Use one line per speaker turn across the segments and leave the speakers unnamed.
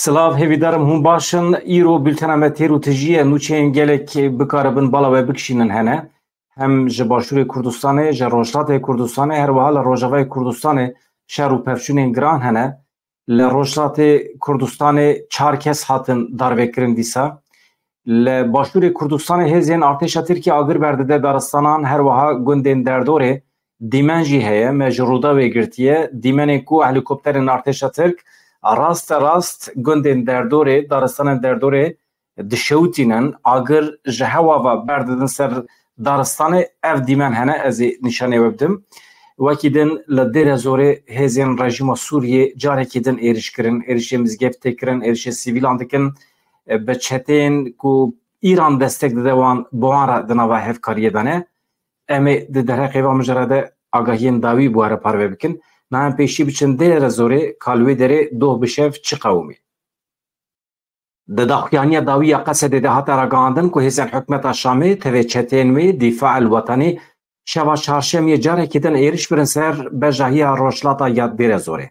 Silav hêvîdarim hûn başin îro bültena me têr û tijîye nûçeyên gelek bikaribin bala we bikişînin hene. Hem ji Başûrê Kurdistanê, ji Rojhilatê Kurdistanê, her wiha li Rojavayê Kurdistanê şer û pevçûnên giran hene. Li Rojhilatê Kurdistanê 4 kes hatin darvekirin dîsa. Li Başûrê Kurdistanê hêzên artêşa Tirkiye agir berdide daristanan her wiha gundên derdorê dîmen jî heye. Me ji Rûdawê girtiye dîmenên ku helîkopterên artêşa Tirk rast gundên derdorê daristanên derdorê dişewtînin agir ji hewa ve berdidin ser daristanê ev dîmen hene ez ê nîşanê we bidim. Wekî din li Dêre Zorê hêzên rejîma Sûriyê carekî din êriş kirin, êrişê mizgeftê kirin, êrişê sivîlan dikin bi çeteyên ku İran destek dide wan bi wan re di nava hevkariyê de ne. Em ê di derheqê ve min jî re de agahiyên dawî bi were parve bikin. Nayên pêşî biçin Dêre Zorê kalwê derê doh bişev çi qewimî. Di daxuyaniya dawî ya Qesedê de hate ragihandin ku hêzên hikûmeta Şamê tevê çeteyên wê Dîfa el Wetanî şeva çarşemiyê carekî din êriş birin ser bejahiya Rojhilata ya Dêre Zorê.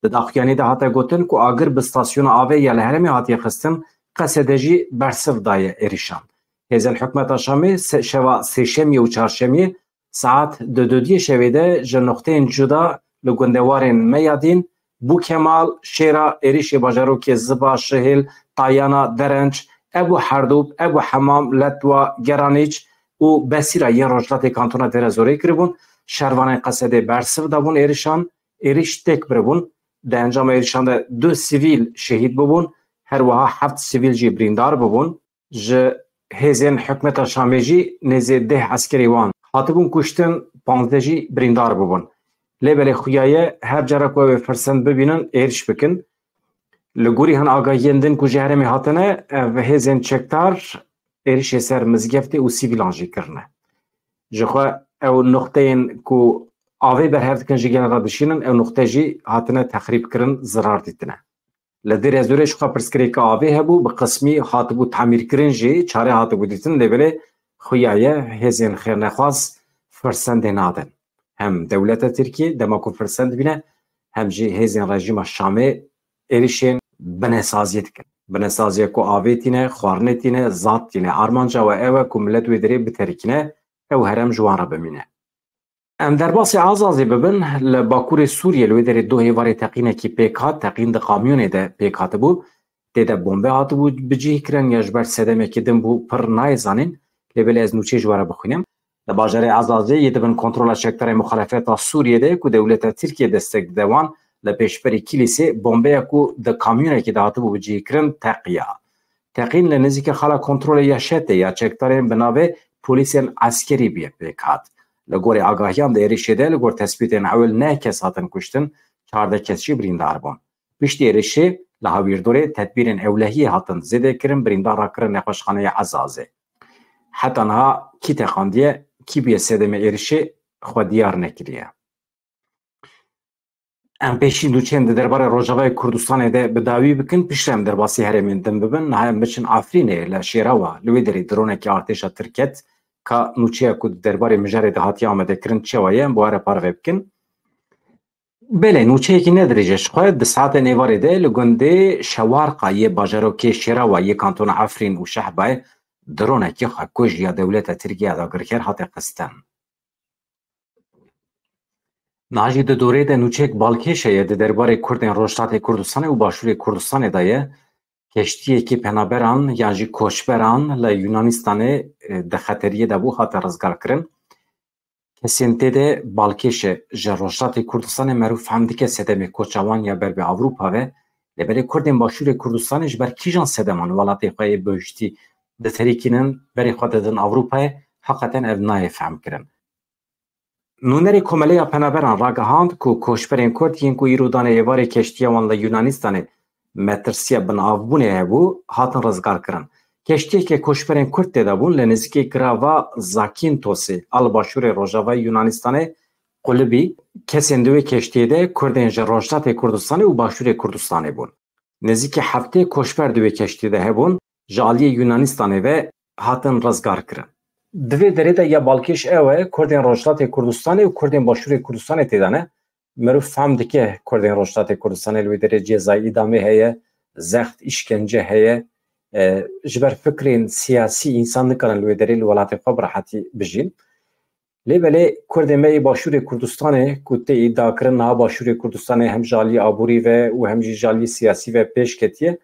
Di daxuyanî de hate gotin ku agir bi stasyona avê ya li Herêmê hatiye xistin, Qesedê jî bersiv daye êrişan. Hêzên hikûmeta Şamê şeva sêşemiyê û çarşemiyê saet di dudiyê şevê de ji noxteyên cuda li gundewarên Meyadîn, Bû Kemal, Şêra, êrişê bajarokê Ziba, Şihêl, Tayana, Derenç, Ebu Herdûb, Ebu Hemam, Letwa, Geranîç û Besîra yên Rojhilatê kantona Dêre Zorê kiribûn. Şervanên Qesedê bersiv dabûn êrişan, êriş têk biribûn. Di encama êrişan de 2 sivîl şehîd bibûn, her wiha 7 sivîl jî birîndar bibûn. Ji hêzên hikûmeta Şamê jî nêzê 10 eskerê wan hatibûn kuştin, 15 jî birîndar bibûn. Lêbelê xuyaye her cara ku ew ê firsend bibînin êriş bikin. Li gorî hin agahiyên din ku ji Herêmê hatine ev hêzên çekdar êrişê ser mizgeftê û sivîlan jî kirine. Ji xwe ew noxteyên ku avê berhev dikin ji gel re dişînin ew noxte jî hatine texrîb kirin, zirar dîtine. Li Dêre Zorê ji xwe pirsgirêka avê hebû bi qismî hatibû temîrkirin jî çare hatibû dîtin lêbelê xuyaye hêzên xêrnexwaz firsendê nadin. Hem dewleta Tirkiye dema ku firsend bîne hem jî hêzên rejîma Şamê êrişên binesaziyê dikin. Binesaziya ku avê tîne, xwarinê tîne, zat tîne. Armanca we ew e ku millet wê derê biterîkine ew herem ji wan re bimîne. Em derbasê Azazê bibin li Bakurê Sûriyê li wê derê 2 hêvarê teqînekî pêk hat, teqîn di kamyonê de pêk hatibû. Tê de bombe hatibû bicih kirin ya ji ber sedemekî din bû pir nayêzanîn. Lêbelê ez nûçê ji we re bixwînim. Li bajarê Azazê yê dibin kontrola çekdarê muxalefeta Sûriyê ku dewleta Tirkiye destek dide wan li pêşberî Kilîsê bombeya ku di kamyonekî de hatibû bicihkirin teqiya. Teqîn li nêzîkî xala kontrolê ya şetê ya çekdarên bi navê polîsên eskerî bîye pêk hat. Li gorî agahiyan de êrişê de li gor tespîtên ewil 9 kes hatin kuştin, 14 kes jî birîndar bûn. Piştî êrişê li Hewîrdorê tedbîrên ewlehiyê hatin zêde kirin, birîndar rakirin nexweşxaneya Azazê. Heta niha kî teqandiye, kî bûye sedemê êrişê xwe diyar nekiriye. Em pêşî nûçeyên di derbarê Rojavayê Kurdistanê de bi dawî bikin, piştre em derbasî Herêmên din bibin. Niha em biçin Afrînê li Şêrawa li wê derê dronekî artêşa Tirk ket ka nûçeya ku di derbarê mijarê de hatiye amedekirin çawa ye em bi were parve bikin. Belê nûçeyekî nedirêje ji xwe di saetên êvarê de li gundê Şewarqa yê bajarokê Şêrawa yê kantona Efrîn û Şehbayê dronekî xwekûj ya dewleta Tirkiye dagirker hate xistin. Niha jî di dorê de nûçeyek balkêşe ye di derbarê Kurdên Rojhilatê Kurdistanê û Başûrê Kurdistanê de ye. Keştiyekî penaberan yan jî koçberan li Yunanistanê di xeteriyê de bû hate rizgar kirin. Kesên tê de balkêşe ji Rojhilatê Kurdistanê merû fehm dike sedemê koça wan ya ber bi Ewropa ve lêbelê Kurdên Başûrê Kurdistanê ji ber kîjan sedeman welatê xwe yê bihuştî di terîkînin berê xwe didin Ewropayê heqeten ev nayê fehm kirin. Nûnerê Komeleya Penaberan ragihand ku koçberên Kurd yên ku îro danê êvarê keştiya wan li Yunanistanê metirsiya binavbûnê hebû hatin rizgar kirin. Keştiyekê koçberên Kurd tê de bûn li nêzîkî girava Zakîntosê a li Başûrê Rojavayê Yunanistanê qulibî. Kesên di wê keştiyê de Kurdên ji Rojhilatê Kurdistanê û Başûrê Kurdistanê bûn. Nêzîkî heftê koçber di wê keştiyê de hebûn ji aliyê Yunanistanê ve hatin rizgar kirin. Di vê derê de ya balkêş ew e Kurdên Rojhilatê Kurdistanê û Kurdên Başûrê Kurdistanê tê de ne. Merûv fehm dike Kurdên Rojhilatê Kurdistanê li wê derê cezayê îdamê heye, زخت işkence heye ji ber fikrên siyasî insan nikarin li wê derê li welatê xwe bi rehetî bijîn. Lêbelê Kurdê me ê Başûrê Kurdistanê ku tê îdiakirin niha Başûrê Kurdistanê hem ji aliyê aborî ve û hem jî ji aliyê siyasî ve pêş ketiye.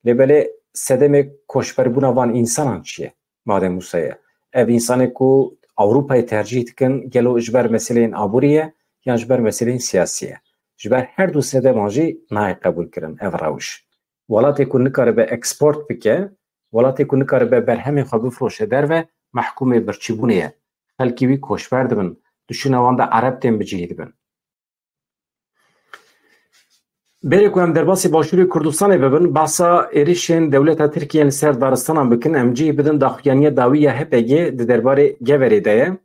Lêbelê sedemê koçberbûna van însanan çi ye? Madem Musa'ya. Ev insanê ku Avrupayê tercih dikin gelo ji ber meseleyên aborî ye yan ji ber meseleyên siyasî ye. Ji ber her du sedeman jî nayê qebûl kirin ev rewş. Welatê ku nikaribe eksport bike, welatê ku nikaribe berhemên xwe bifroşe derve mehkûmê birçîbûnê ye. Xelkî wî koçber dibin. Dişûne wan de Ereb tên bicihî dibin. Berê ku em derbasî Başûrê Kurdistanê bibin, behsa êrişên dewleta Tirkiyeyê li ser daristanan bikin, em cih bidin daxuyaniya dawî ya HPG di derbarê Geverê de ye.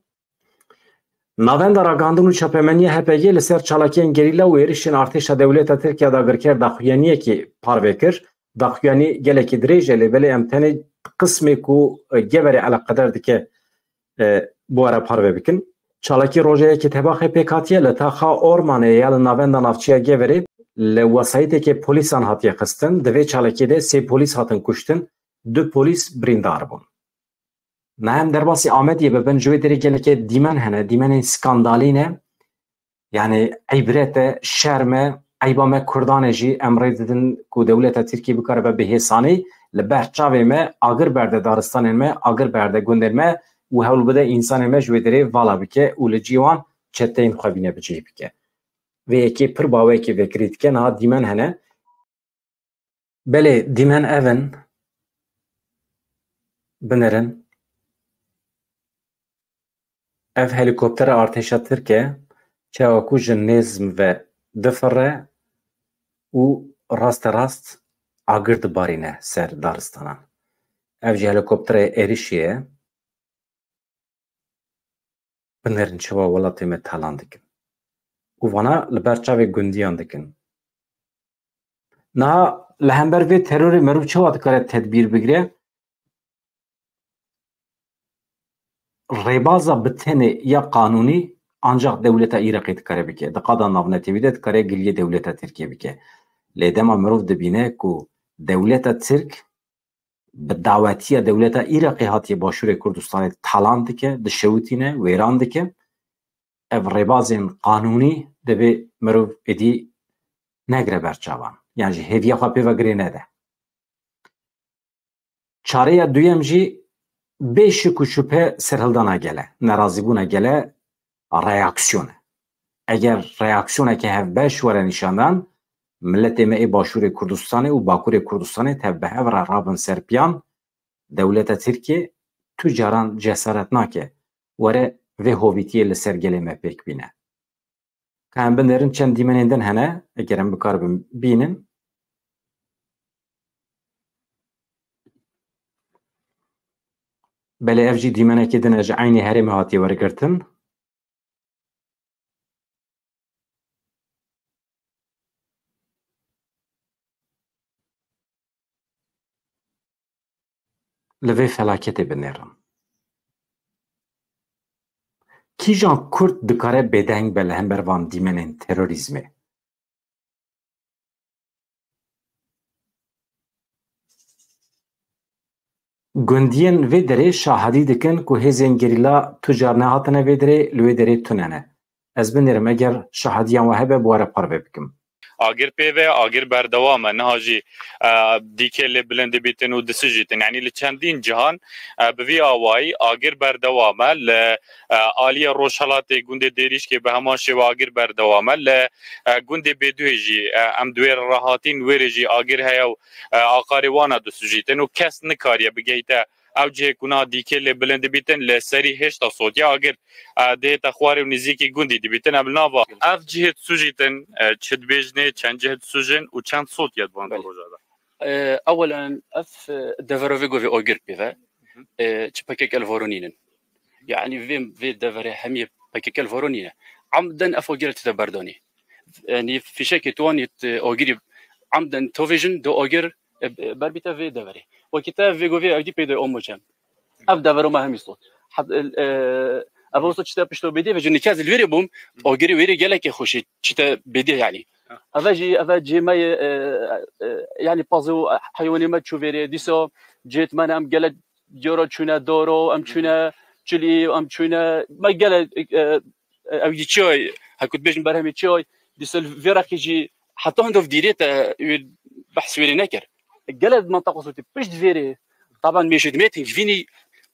Navenda ragandin û çapemeniya HPG li ser çalakiyên gerîla û êrişên artêşa dewleta Tirkiye dagirker daxuyaniyekî parve kir. Daxuyanî gelekî dirêj e lêbelê em tenê qismê ku Geverê eleqedar dike bu ara parve bikin. Çalakî rojeyekî tebaxê pêk hatiye li taxa Ormanê ya li navenda navçeya Geverê li wesayîtekê polîsan hatiye xistin. Di vê çalakî de sê polîs hatin kuştin, du polîs birîndar bûn. Hem derbasî Amediyê bibin ji wê derê gelekê dîmen hene, dîmenên skandalî ne, yani eybret e, şerm e, eyba me Kurdanê jî em rê didin ku dewleta Tirkiye bikaribe bi hêsanî li ber çavê me agir berde daristanên me, agir berde gundên me û hewl bide însanê me ji wê derê vala bike û li cîwan çeteyên xwe bîne bicih bike. Vê yekê pir bawekê vekirî dike niha dîmen hene. Belê dîmen evin binirin. Ev helikoptera artêşa Tirkiye çawa ku ji nêzm ve difire û rasterast agir dibarîne ser daristanan. Ev jî helikopterê êrişî ye. Binirin çawa welatê me talan dikin. û vana li ber çavê gundiyan dikin. Niha li hember vê terorê merûv çawa dikare tedbîr bigire? Rêbaza bi tenê ya qanûnî ancak dewleta Iraqê dikare bike. Di qada navnetîvî de dikare giliyê dewleta Tirkiye bike. Lê dema mirov dibîne ku dewleta Tirk bi dawetiya dewleta Iraqê hatiye Başûrê Kurdistanê talan dike, dişewitîne, wêran dike. Ev rêbazên qanûnî divê mirov êdî negire ber çavan. Yani ji hêviya xwe pê vegirê nede. Çareya duyem jî bê şik û şüphe serhildana gele, nerazîbûna gele reaksiyon e. Eger reaksiyoneke hevbeş were nîşandan, milletê me ê Başûrê Kurdistanê û Bakurê Kurdistanê tev bi hev re rabin ser piyan, dewleta Tirkiye tu caran cesaret nake were vê hovîtiyê li ser gelê me pêk bîne. Ka em binerin çend dîmenên din hene, eger em bikaribin bînin. Belê ev jî dîmenekê din e ji eynî herêmê hatiye wergirtin. Li vê felaketê binêrin. Kîjan Kurd dikare bêdeng be li hember van dîmenên terorîzmê? Gundiyên vê derê şahidî dikin ku hêzên gerîla tu car nehatine vê derê li wê derê tune ne. Ez binêrim eger şahadiyan we hebe bu ara parve bikim.
Agir pêve agir berdewame niha jî dîkê lê bilind dibîtin û disijîtin. Yani li çendîn cihan bi vî awayî agir berdewame li aliya Rojhilatê gundê Derîşkê bi heman şêwe agir berdewame li gundê Bêdûyê jî em duêr rahatîn wêrê jî agir heye û aqarê wan disijîtin û kes nikariye bigeyte ew cihê ku niha dîkê lê bilind dibîtin li serî hêşta sotiya agir dihêta xwarê û nêzîkî gundî dibîtin em nava ev cihê disijîtin çi dibêjinê çend cihê disijin û çend sotiye diban roja da.
اولا اف دفروفيجو في اوجر بيفا تشبكك الفورونين يعني في دفري همي بكك الفورونين عمدا افوجر تتبردوني يعني في شكل تواني اوجري عمدا توفيجن دو اوجر بربيتا في دفري وكتاب فيجو في اودي بيدو اوموجام اف دفرو ما هم يصوت ابو صوت تشتا بشتو بدي فجن كاز الفيري بوم اوجري ويري جالك خوشي تشتا بدي يعني أفاجي ما يعني بازو حيواني ما تشوفيري ديسو جيت من أم قلت جورو تشونا دورو أم تشونا تشلي أم تشونا ما قلت أو يتشوي هكذا بيجن برهم يتشوي ديسو الفيراك يجي حتى عنده في ديريت بحث ويري نكر قلت منطقة صوتي بيش دفيري طبعا مش دميتين فيني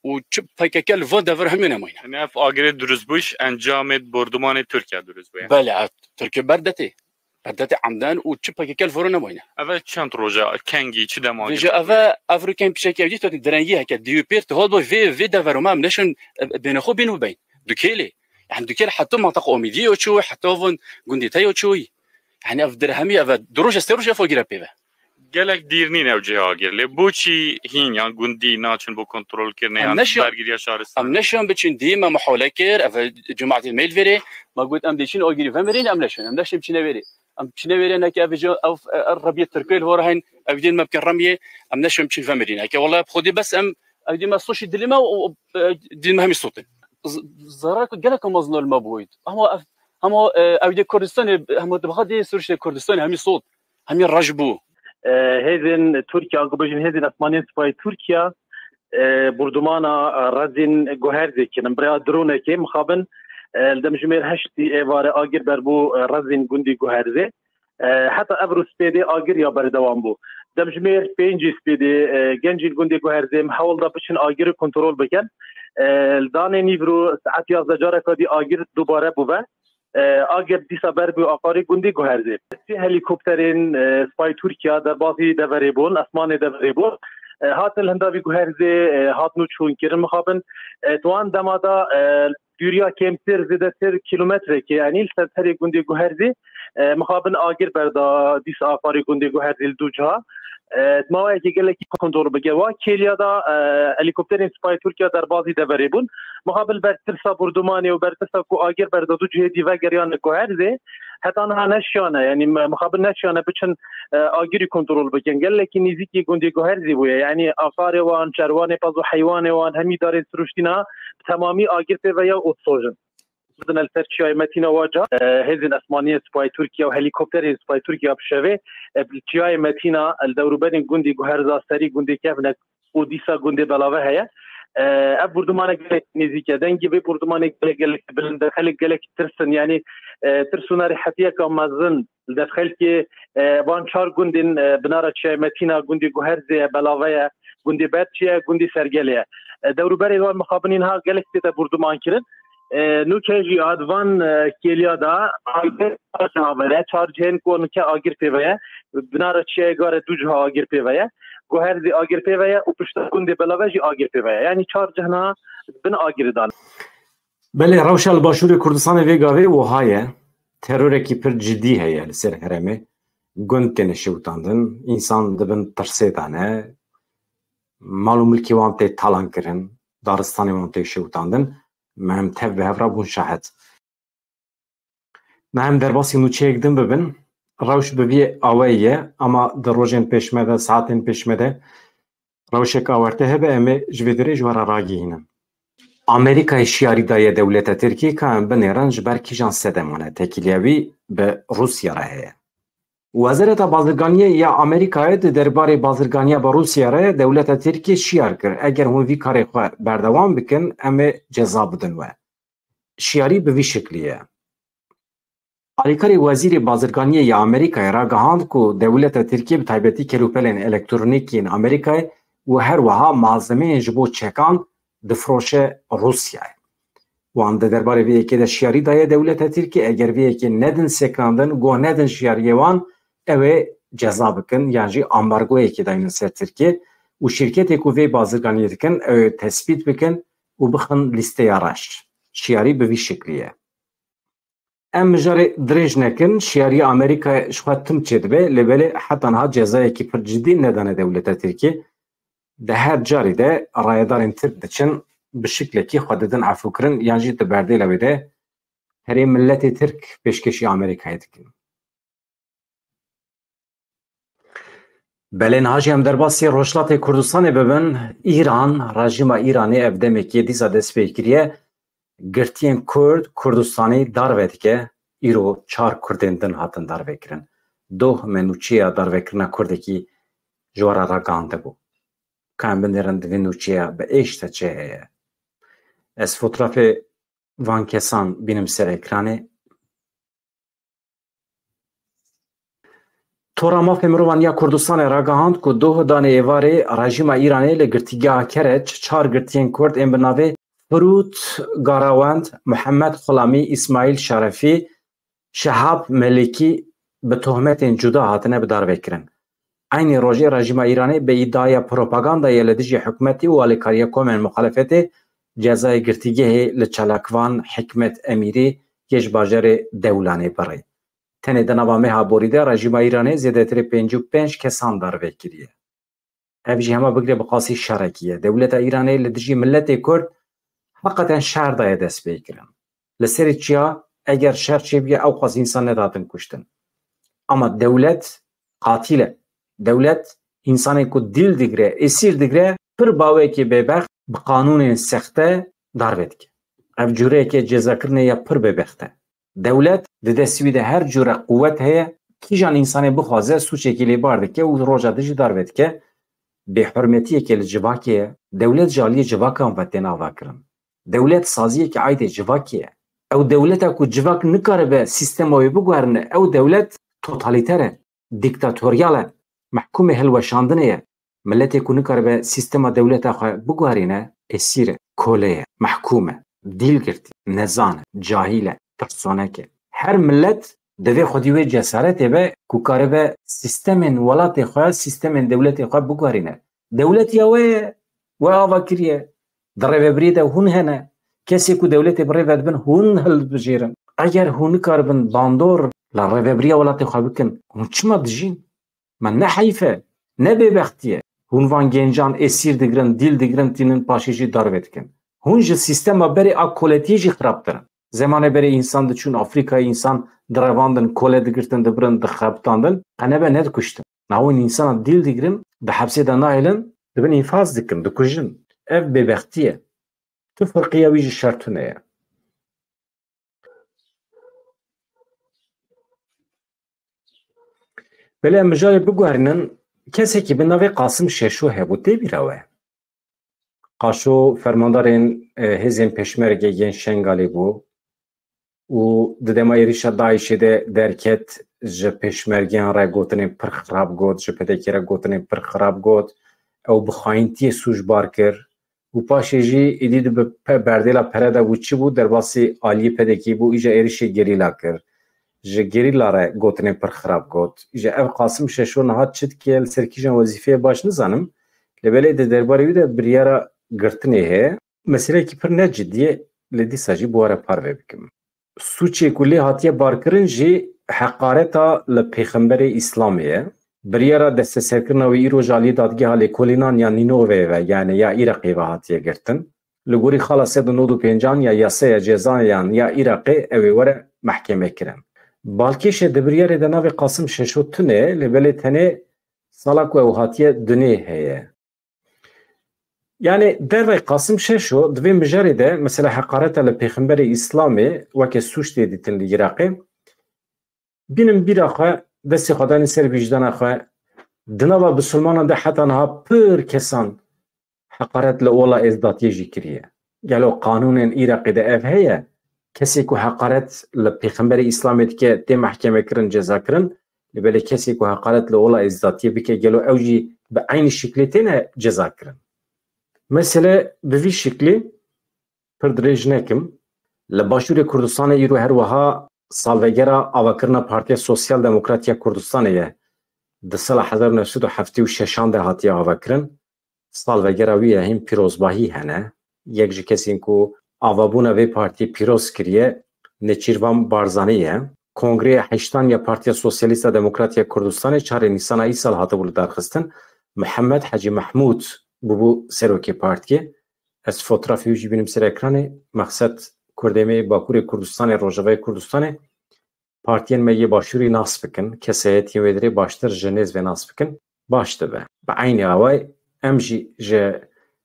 وتشوف هيك فون دافر همنا موين
يعني في آخر دروس بوش انجام بردمان تركيا دروس بوين
بله تركيا بردتي عمدان وتشوف هيك فورنا موين
اول چند روزا کنگی چه دماغی
ویژه اول افریقین پیشکی ودی تو درنگی هک دیو پیرت هول بو في دافر ما منشن بين خو بين وبين دكيلي يعني دكيل حتى منطقه اوميدي وشو حتى فون غونديتاي وشوي يعني اف درهمي اف دروش استروش فوق ربيبه
گلک دیرنی نه وجه آگر لی بوچی هین یا گوندی ناچن بو کنترل کرنه یا برگیری شهرستان
ام نشون بچین دیما محاوله کر اف جماعه الميل فيري ما قلت ام ديشين اوغيري فمرين ام نشون بچين ويري ام بچين ويري انك او الربيه التركيه هو راهن ابدين ما بكن رميه ام نشون بچين فمرين هكا والله بخدي بس ام ابدي ما صوشي دلما دلما هم صوتين زراك قالك مظنون المبويد هم ابدي كردستان هم بغادي سورشي كردستان هم صوت هم رجبو
هذين تركيا قبل هذين اسمانيين سباي تركيا بردمانا رازين جوهرزي كن برا درونه كي مخابن الدمجمير هشتي ايوار اجر بربو رازين جندي جوهرزي حتى ابرو سبيدي اجر يا بردوام بو دمجمير بينجي سبيدي جنجي جندي جوهرزي محاول دا بشن اجر كنترول بكن الداني نيفرو ساعات يا زجاره كدي اجر دوباره بو اگر دیسا بربی آقاری گندی گوهرزی سی هلیکوپترین سپای ترکیا در بازی دوری بون اسمان دوری بون هات الهنداوی گوهرزی هات نوچون کرن مخابن توان دمادا دوریا کمتر زیدتر کیلومتر که یعنی سنتری گندی گوهرزی مخابن آگر بردا دیسا آقاری گندی گوهرزی دوجها ما که گله کی کنترل بگه و کلیا دا هلیکوپترین سپای ترکیا در بازی دوری بون مقابل بر ترسا بردمانی و بر ترسا کو آگر بر دو جهه دیو گریان گوهرزه حتی آنها نشانه یعنی مقابل نشانه بچن آگری کنترل بگن گله کی نزدیکی گندی گوهرزی بوده یعنی آثار وان چروان پازو حیوان وان همی داره سروشتینا تمامی آگر و یا اکسیژن بدن التركيا متينا واجه هذين اسمانيه سباي تركيا وهليكوبتر سباي تركيا بشوي بالتشاي متينا الدوربين جندي جوهرزا سري جندي كيفنا وديسا جندي بلاوه هي اب بردمانه نزيكا دنجي بي بردمانه قال بلند خلق قال ترسن يعني ترسنا ريحتيه كمازن دخل كي وان شار جندين بناره تشاي متينا جندي جوهرزا بلاوه جندي باتشيا جندي سرجليه دوربين المخابنين ها قال كده بردمان كرن نوکهجی آدوان کلیا دا آگر آمده چارجین کن که آگر پیویه بنار چیه گاره دوجها آگر پیویه گوهرزی آگر پیویه و پشت کنده بلاویجی آگر پیویه یعنی چارجهنا بن آگر دان
بله روش الباشور کردستان ویگاوی و های ترور کی پر جدی هیه لسر هرمه گند تنشوتاندن انسان دبن ترسیدانه مالو ملکی وانته تالان کرن دارستانی وانته شوتاندن مهم تب به هفرا بون شاهد مهم در باسی نوچه اکدن ببین روش ببی آوائیه اما در روژن پیشمده ساعتین پیشمده روشک آورته هبه امه جویدره جوارا راگی هینم امریکای شیاری دایه دولت ترکیه که هم بنیران جبر کیجان سدمانه تکیلیوی به روسیا راه وزارت بازرگانی یا امریکای درباره بازرگانی با روسیا راه دولت ترکیه شیار کرد اگر هم وی کار بردوام بکن اما جزا بدن و شیاری به وی شکلیه آلیکاری وزیر بازرگانی یا امریکای را گهاند که دولت ترکیه به تایبتی کلوپلین الکترونیکی امریکای و هر وها مالزمه جبو چکان دفروشه روسیا وان درباره وی که شیاری دایه دولت ترکیه اگر وی که ندن سکراندن گو ندن شیاریوان اوه جزا بکن یعنی امبارگوی که داینن سر ترکیه و شرکتی که وی بازرگانی دکن اوه تثبیت بکن و بخن لیسته یارش شیاری به وی شکلیه ام مجاری درج نکن شیاری امریکا شخواه تم چید به لبله حتی انها جزایی که پر جدی ندانه دولت ترکیه ده هر جاری ده رایدارین تر دچن به شکل که خود دادن عفو کرن یعنی دبرده لبده هری ملت ترک پیشکشی امریکایی دکن بله نهاجی هم در باسی روشلات کردستان ببین ایران رژیم ایرانی افدمکی دیسا دست پیکریه گرتین کرد کردستانی دار وید که ایرو 4 کردین دن هاتن دروکرن دو منوچیا دروکرنا کردکی جوارا را گانده بو کام بندرن دوینوچیا به ایشتا چه از فوتوغراف وان کسان بینم سر اکرانه تورا مافی مروانیا کردستان راگاهاند که دو دانه ایواره رژیم ایرانی لگرتیگاه کرد 4 گرتین کرد ام بناوه فروت گاراوند محمد خلامی اسماعیل شرفی شهاب ملکی به تهمت جدا هاتنه بدار بکرن aynı roje rejima İranê be iddiaya propagandaya li dijî hikûmetê û alîkariya komên muxalefetê cezayê girtîgehê li çalakvan Hikmet Emirî yê ji bajarê Dewlanê birê. Tenê di nava meha borî de rejima İranê zêdetirê 55 kesan darvekiriye. Ev jî hema bigire bi qasî şerekî ye. Dewleta İranê li dijî milletê Kurd heqeten şer daye dest pê kirin. Li serê çiya eger şer çêbiye ew qas însan nedatin kuştin. Ama dewlet qatil e. Devlet insanê ku dil digre, esîr digre pir bawekî bêbext bi qanûnên sexte darve dike. Ev cûreyekê cezakirinê ya pir bêbext e. Devlet di destî wî de her cûre quwet heye kîjan însanê bixwaze sûçekî lêbar dike û roja dijî darve dike bêhurmetiyekê li civakê ye. Devlet ji aliyê civakan ve tên ava kirin. Devlet saziyekî aydê civakê ye. Ew dewleta ku civak nikaribe sîstema wê biguherîne ew dewlet totalîter e, dîktatoryal e. محکوم هلوشاندنه ملتی کو نکاره سیستم دولت خو بگوارینه اسیر کوله محکومه دیلگرتی نزان جاهیله پرسونکه هر ملت دوی خودی و جسارت به کو کاره به سیستم ولات خو سیستم دولت خو بگوارینه دولت یا و آواکریه دره برید هون هنه کسی کو دولت بره ودبن هون هل بجیرن اگر هون کاربن باندور لا ربریه ولات خو بکن هون چما دجین من ne hayfe ne bebextiye hun van gencan esir digrin dil digrin tinin paşici darvetkin hun ji sistema beri a koletiği ji xirabtirin zemane beri insan diçun Afrika insan dravandın kole digirtin dibirin dixabtandın qenebe ne dikuştin navun insana dil digrin di hapse de nailin dibin infaz dikin dikujin ev bebextiye tu fırqiya wî ji şertune ye بله مجال بگوهرنن کسی که به نوع قاسم ششو هبود دی بیراوه قاشو فرماندارین هزین پشمرگه ین شنگالی بو و ددما ایریشا دایشه ده درکت جه پشمرگیان را گوتنین پر خراب گوت جه پدکی را گوتنین پر خراب گوت او بخاینتی سوش بار کر و پاشه جی ایدید به بردیلا پرده و چی بود در باسی آلی پدکی بو ایجا ایریشه گریلا کر جه گریلا را گوتنین پر خراب گوت ایجا اف قاسم ششو نهاد چید که سرکیجان وظیفه باش نزانم لباله ده درباره ده بریارا گرتنه هی مسئله که پر نه جدیه لدی ساجی بواره پاره بکم سوچه کلی هاتیه بارکرین جی حقارتا لپیغمبر اسلامیه بریارا دست سرکرنا و ایرو جالی دادگی حالی کلینان یا نینووه و یعنی یا ایرقی و هاتیه گرتن لگوری خالا 195 یا یاسه جزایان یا ایرقی اوی وره محکمه کرن بالکیش دبریار دناوی قاسم ششو تونه لبلی تنه سالاک و هاتیه دنه هیه yani derve Kasım Şeşo dve mejari de mesela hakaret ile Peygamber-i İslam'ı vaki suç deditin li Irak'ı benim bir akı desti xadani ser vicdan akı dinava Müslümanın da hatta naha pır kesan hakaret ile ola ezdatiye jikriye gelo kanunun Irak'ı da ev heye kesi ku hakaret ile Peygamber-i İslam'ı ki te mahkeme kirin ceza kirin böyle kesi ku hakaret ile ola ezdatiye bike gelo evci be aynı şekletine ceza kirin mesela bir şekli perdrej nekim le başure Kurdistan'a yürü her vaha salvegera avakirna Partiya Sosyal Demokratiya Kurdistan'a ye de sala 1976 de hatiye avakirin salvegera wiye hem pirozbahi hene yek ji kesin ku avabuna ve parti piroz kiriye Neçirvan Barzaniye Kongre Heştan ya Partiya Sosyalista Demokratiya Kurdistan'a 4 Nisan'a isal hatı bulu darxistin Muhammed Hacı Mahmud bu seroki partiye ez fotoğrafı jî benim ser ekranê maksat Kurdemê Bakurê Kurdistanê Rojavayê Kurdistanê partiyen me yê başûrî nas bikin kesayetiyên wê dirê baştir ji nêz ve nas bikin baş dibe bi aynî away em jî ji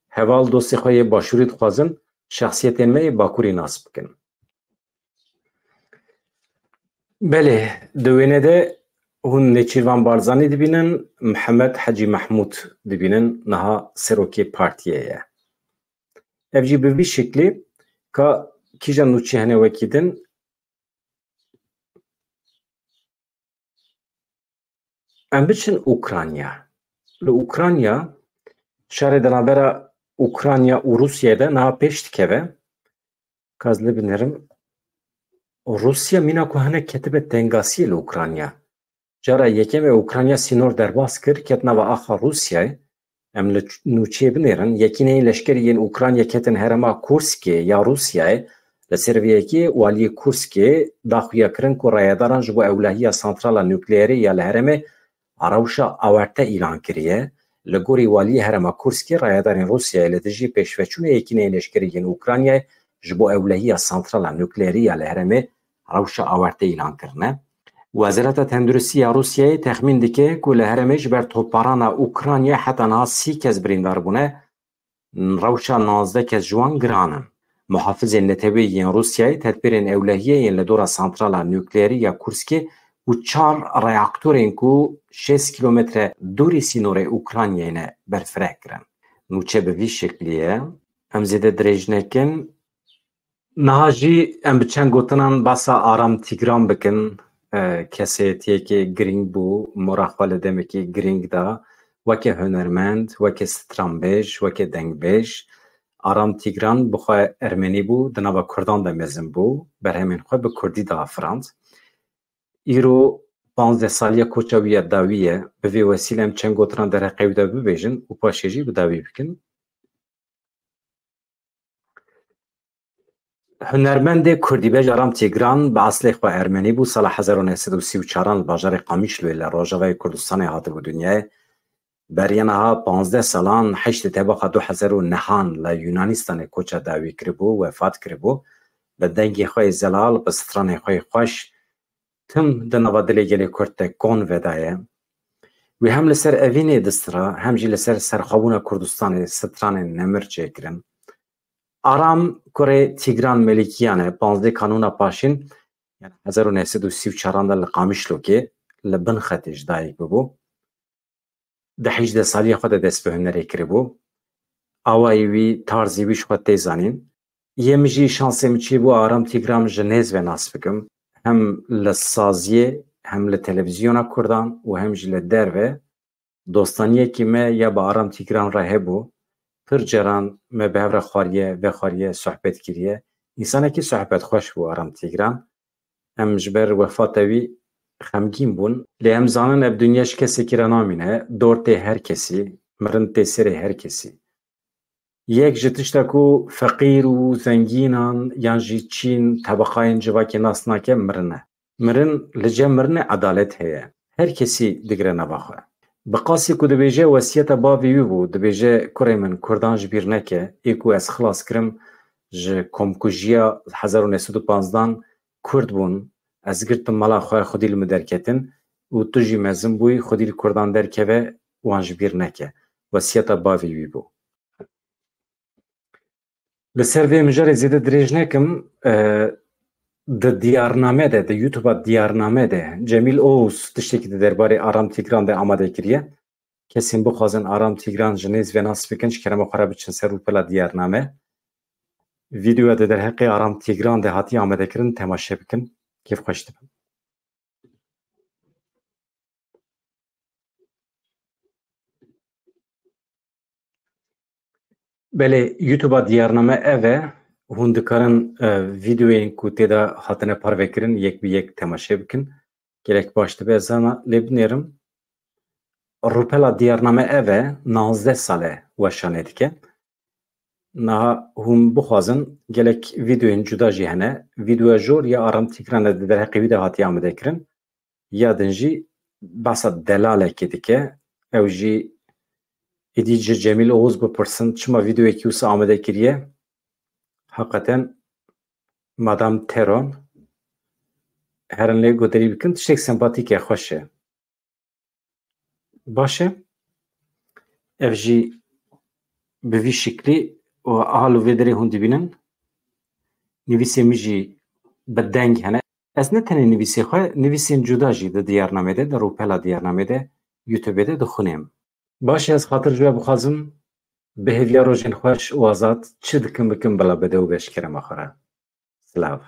heval dosê xwe yê başûrî dixwazin şexsiyetên me yê Bakurî nas bikin بله دوینه ده هون نچیروان بارزانی دبینن محمد حجی محمود دبینن نها سروکی پارتیه evjî bi vî şeklî ka kîjan nûçî hene wekî din em biçin Ukrayna. Li Ukrayna şerê di navbera Ukrayna û Rusyayê de niha pêş dikeve ka ez libînirim Rusya mîna ku hinek ketibe tengasiyê li Ukrayna. Cara yekemê Ukrayna sînor derbas kir ket nava axa Rusyayê em li nûçeyê binêrin yekîneyê leşkerî yên Ukrayna ketin herema Kurskê ya Rusyayê li ser vê yekê waliyê Kurskê daxuya kirin ku rayedaran ji bo ewlehiya santrala nukleerê ya li herêmê rewşa awarte îlan kiriye. Li gorî waliyê herema Kurskê rayedarên Rusyayê li dijî pêşveçûnê yekîneyê leşkerî yên Ukraynayê ji bo ewlehiya santrala nukleerî ya li herêmê rewşa awarte îlan kirine. Wezareta Tenduristî ya Rusyayê texmîn dike ku li herêmê ji ber topbarana Ukraynayê heta niha 30 kes birîndar bûne rewşa 19 kes ji wan giranin. Muhafizên Netewê yên Rusyayê tedbîrên ewlehiyê yên li dora santrala nukleerî ya Kurskê û 4 reaktorên ku 6 kilometre dûrî sînorê Ukraynayê ne berfireh kirin. Nûçe bi vî şeklî ye em zêde dirêj nekin. Niha jî em bi çend gotinan basa Aram Tigran bikin. Kesêtiyekê girîng bû mora xwe li demekî girîng da weke hunermend, weke stranbêj, weke dengbêj. Aram Tigran bi xwe Ermenî bû, di nava Kurdan de mezin bû, berhemên xwe bi Kurdî de afirand. Îro 15 saliya koça wî ya dawî ye, bi vê wesîle em çend gotinan derheqê wî de bibêjin û paşê jî bi dawî bikin. Hunermendê Kurdîbêj Aram Tigran bi eslê xwe Ermenî bû sala 1934 li bajarê Qamişloyê li Rojavayê Kurdistanê hatibû dunyayê. Beriya niha 15 salan heştê tebaxa 2009 li Yunanistanê koça dawî kiribû, wefat kiribû. Bi dengê xwe yê zelal, bi stranê xwe yê xweş tim di nava dilê gelê Kurd de kon vedaye. Wê hem li ser evînê distira, hem jî li ser serxwebûna Kurdistanê stranên nemir çêkirin. Aram Kurê Tigran Melikiyan e 15 kanûna paşîn yani 1934 de li Qamişlokê li bin xetê ji dayîk bibû. Di 18 saliya xwe de dest bi hunerê kiribû. Awayî wî tarzî wî ji xwe tê zanîn. Yê min jî şansê min çêbû Aram Tigran ji nêz ve nas bikim. Hem li saziyê hem li televizyona Kurdan û hem jî li derve dostaniyekî me ya bi Aram Tigran re hebû. Pir caran me bi hev re xwariye, vexwariye, sohbet kiriye. İnsanekî sohbet xweş bû Aram Tigran. Em ji ber wefata wî xemgîn bûn. Lê em zanin ev dunya ji kesekî re namîne, dor tê her kesî, mirin tê serê her kesî. Yek ji tişta ku feqîr û zengînan yan jî çîn tebaqayên civakê nas nake mirin e. Mirin li cem mirinê edalet heye. Her kesî digire nava xwe. Bi qasî ku dibêje wesiyeta bavê wî bû, dibêje kurê min Kurdan ji bîr neke, ê ku ez xilas kirim ji komkujiya 1915 Kurd bûn, ez girtim mala xwe xwedî li min derketin û tu jî mezin bûyî xwedî li Kurdan derkeve wan ji bîr neke. Wesiyeta bavê wî bû. Li ser vê mijarê zêde dirêj nekim, di diyarname de, di YouTube'a diyarname de Cemil Oğuz tiştekî di derbarê Aram Tigran de amade kiriye. Kesên bixwazin Aram Tigran ji nêz ve nas bikin ji kerema xwe re biçin ser û pela diyarname. Vîdeoya di derheqê Aram Tigran de hatiye amadekirin temaşe bikin. Kêf xweş dibin. Belê YouTube'a diyarname ev e. Hûn dikarin vîdeoyên ku têda hatine parvekirin yek bi yek temaşe bikin. Gelek baş dibe ez lê binêrim. Rûpela diyarname ev e 19 sale weşanê dike. Niha hûn bixwazin gelek vîdeoyên cuda jî hene. Vîdeoya jor ya Aram Tigran di derheqê wî de hatiye amadekirin. Ya din jî basa delalekê dike. Ew jî êdî ji Cemil Oğuz bipirsin çima vîdeoyekî wisa amade kiriye. Hakikaten Madame Teron herin lê goderî bikin tiştek sempatîk e xweş e. Baş e. Ev jî bi vî şeklî û aha li vê derê hûn dibînin. Nivîsê min jî bi deng hene. از نه تنه نویسی خواه نویسین جدا جی ده دیارنامه ده در روپلا دیارنامه ده یوتیوب ده دخونیم. باشی از خاطر جواب بخوازم به هفیا روژین خوش و آزاد چه دکم بکم بلا بده و بشکرم آخره. سلاف.